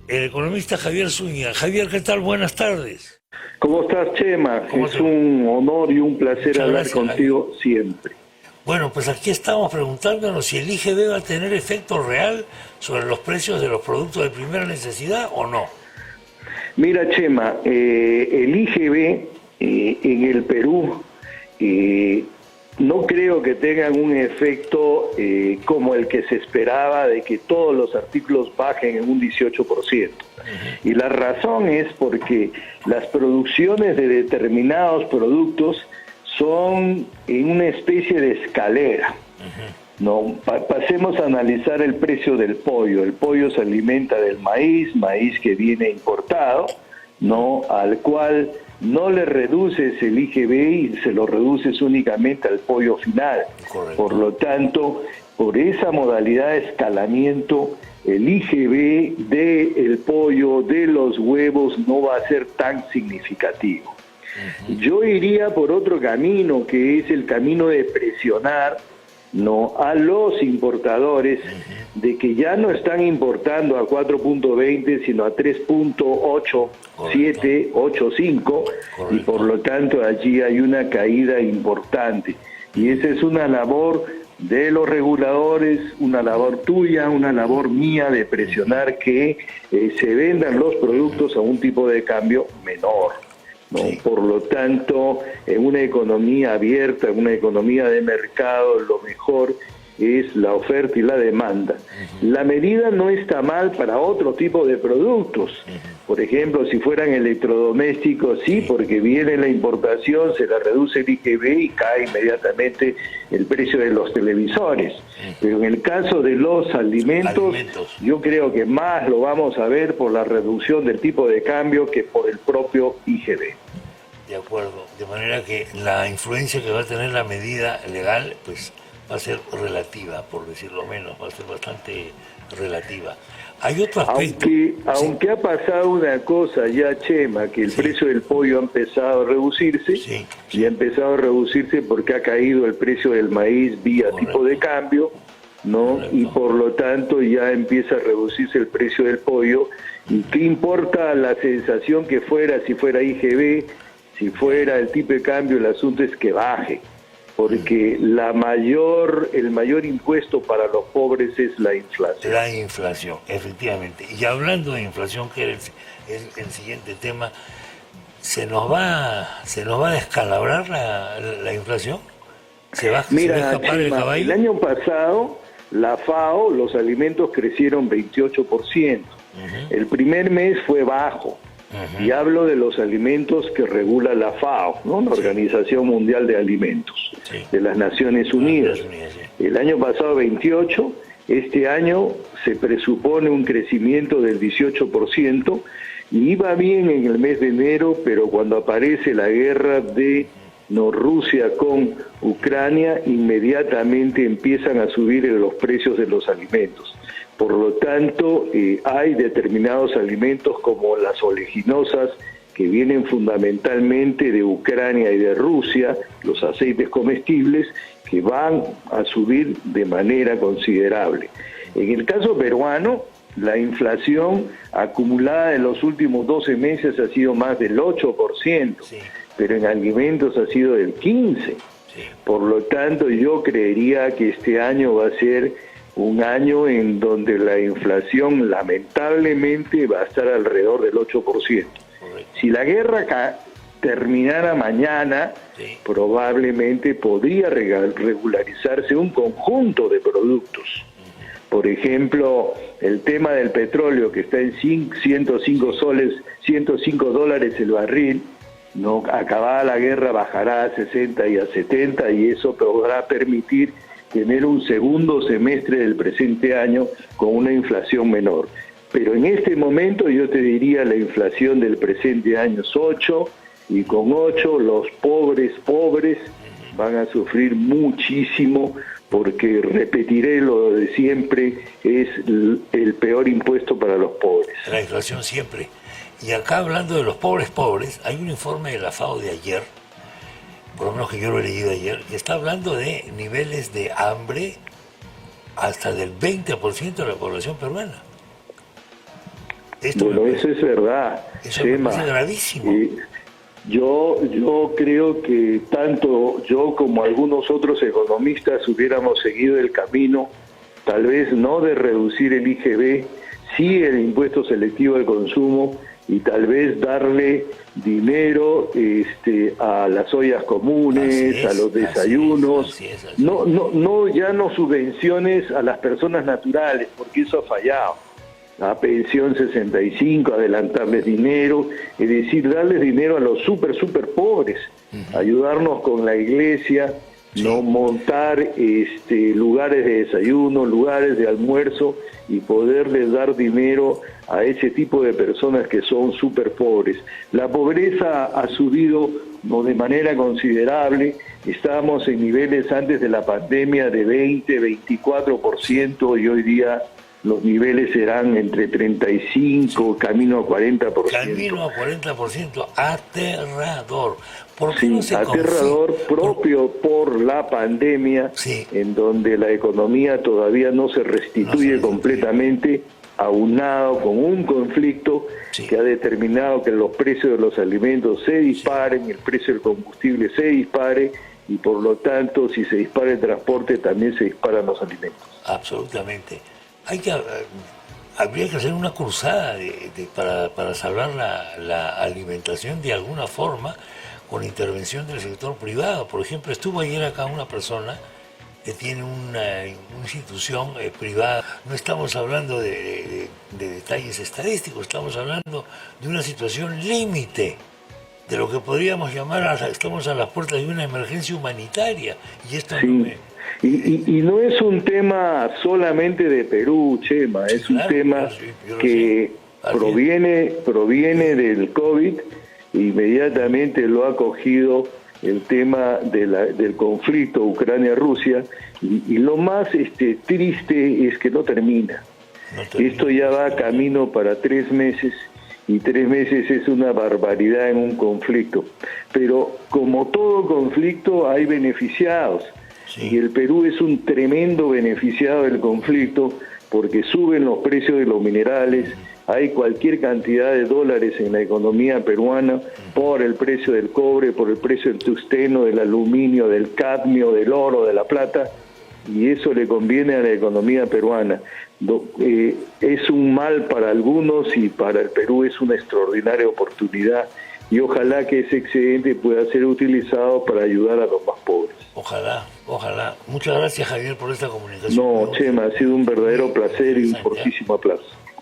el economista Javier Zúñiga. Javier, ¿qué tal? Buenas tardes. ¿Cómo estás, Chema? Es un honor y un placer Muchas hablar gracias, contigo Javier. siempre. Bueno, pues aquí estamos preguntándonos si el IGB va a tener efecto real sobre los precios de los productos de primera necesidad o no. Mira, Chema, el IGB en el Perú no creo que tengan un efecto como el que se esperaba de que todos los artículos bajen en un 18%. Y la razón es porque las producciones de determinados productos son en una especie de escalera. No, pasemos a analizar el precio del pollo. El pollo se alimenta del maíz que viene importado, no, al cual no le reduces el IGB y se lo reduces únicamente al pollo final. Correcto. Por lo tanto, por esa modalidad de escalamiento, el IGB del pollo, de los huevos, no va a ser tan significativo. Yo iría por otro camino, que es el camino de presionar a los importadores de que ya no están importando a 4.20 sino a 3.87, 85, y por lo tanto allí hay una caída importante. Y esa es una labor de los reguladores, una labor tuya, una labor mía de presionar que se vendan los productos a un tipo de cambio menor. ¿No? Sí. Por lo tanto, en una economía abierta, en una economía de mercado, lo mejor es la oferta y la demanda. La medida no está mal para otro tipo de productos. Por ejemplo, si fueran electrodomésticos, sí, porque viene la importación, se le reduce el IGB y cae inmediatamente el precio de los televisores. Pero en el caso de los alimentos, yo creo que más lo vamos a ver por la reducción del tipo de cambio que por el propio IGB. De acuerdo, de manera que la influencia que va a tener la medida legal, pues va a ser relativa, por decirlo menos, va a ser bastante relativa. Hay otro aspecto. Aunque ha pasado una cosa ya, Chema, que el precio del pollo ha empezado a reducirse, y ha empezado a reducirse porque ha caído el precio del maíz vía tipo de cambio, ¿no? Y por lo tanto ya empieza a reducirse el precio del pollo. ¿Y qué importa la sensación que fuera, si fuera IGB, si fuera el tipo de cambio? El asunto es que baje, porque el mayor impuesto para los pobres es la inflación. La inflación, efectivamente. Y hablando de inflación, que es el siguiente tema, ¿se nos va a descalabrar la inflación? ¿Se va a escapar el caballo? El año pasado, la FAO, los alimentos crecieron 28%. El primer mes fue bajo. Y hablo de los alimentos que regula la FAO, ¿no? La Organización Mundial de Alimentos, de las Naciones Unidas. El año pasado 28, este año se presupone un crecimiento del 18%, y iba bien en el mes de enero, pero cuando aparece la guerra de Rusia con Ucrania, inmediatamente empiezan a subir los precios de los alimentos. Por lo tanto, hay determinados alimentos como las oleaginosas, que vienen fundamentalmente de Ucrania y de Rusia, los aceites comestibles, que van a subir de manera considerable. En el caso peruano, la inflación acumulada en los últimos 12 meses ha sido más del 8%, pero en alimentos ha sido del 15%. Por lo tanto, yo creería que este año va a ser un año en donde la inflación lamentablemente va a estar alrededor del 8%. Si la guerra terminara mañana, probablemente podría regularizarse un conjunto de productos. Por ejemplo, el tema del petróleo, que está en 105 dólares el barril, no acabada la guerra bajará a 60 y a 70, y eso podrá permitir tener un segundo semestre del presente año con una inflación menor. Pero en este momento yo te diría la inflación del presente año es 8, y con 8 los pobres van a sufrir muchísimo, porque repetiré lo de siempre, es el peor impuesto para los pobres. La inflación siempre. Y acá, hablando de los pobres, hay un informe de la FAO de ayer, por lo menos que yo lo he leído ayer, que está hablando de niveles de hambre hasta del 20% de la población peruana. Bueno, eso es verdad, eso Chema. es gravísimo. Yo creo que tanto yo como algunos otros economistas hubiéramos seguido el camino, tal vez no de reducir el IGB, sí el impuesto selectivo al consumo, y tal vez darle dinero a las ollas comunes, a los desayunos, así es. No ya no subvenciones a las personas naturales, porque eso ha fallado. A pensión 65, adelantarles dinero, es decir, darles dinero a los super pobres, ayudarnos con la iglesia, no montar lugares de desayuno, lugares de almuerzo, y poderles dar dinero a ese tipo de personas que son súper pobres. La pobreza ha subido de manera considerable. Estábamos en niveles antes de la pandemia de 20-24%, y hoy día los niveles serán entre 35, camino a 40%. Camino a 40%, aterrador. ¿Por qué Sí, no se aterrador propio por la pandemia, en donde la economía todavía no se restituye completamente, aunado con un conflicto que ha determinado que los precios de los alimentos se disparen, el precio del combustible se dispare, y por lo tanto, si se dispara el transporte, también se disparan los alimentos. Absolutamente. Habría que hacer una cruzada para salvar la alimentación de alguna forma, con intervención del sector privado. Por ejemplo, estuvo ayer acá una persona que tiene una institución privada. No estamos hablando de detalles estadísticos, estamos hablando de una situación límite, de lo que podríamos llamar, estamos a las puertas de una emergencia humanitaria. Y esto Y no es un tema solamente de Perú, Chema, es un tema que proviene del COVID. Inmediatamente lo ha cogido el tema del conflicto Ucrania-Rusia, y lo más triste es que no termina. Esto ya va camino para 3 meses, y 3 meses es una barbaridad en un conflicto. Pero como todo conflicto hay beneficiados, y el Perú es un tremendo beneficiado del conflicto, porque suben los precios de los minerales, hay cualquier cantidad de dólares en la economía peruana por el precio del cobre, por el precio del tungsteno, del aluminio, del cadmio, del oro, de la plata, y eso le conviene a la economía peruana. Es un mal para algunos, y para el Perú es una extraordinaria oportunidad, y ojalá que ese excedente pueda ser utilizado para ayudar a los más pobres. Ojalá. Muchas gracias, Javier, por esta comunicación. No, Chema, ha sido un verdadero placer y un fortísimo aplauso.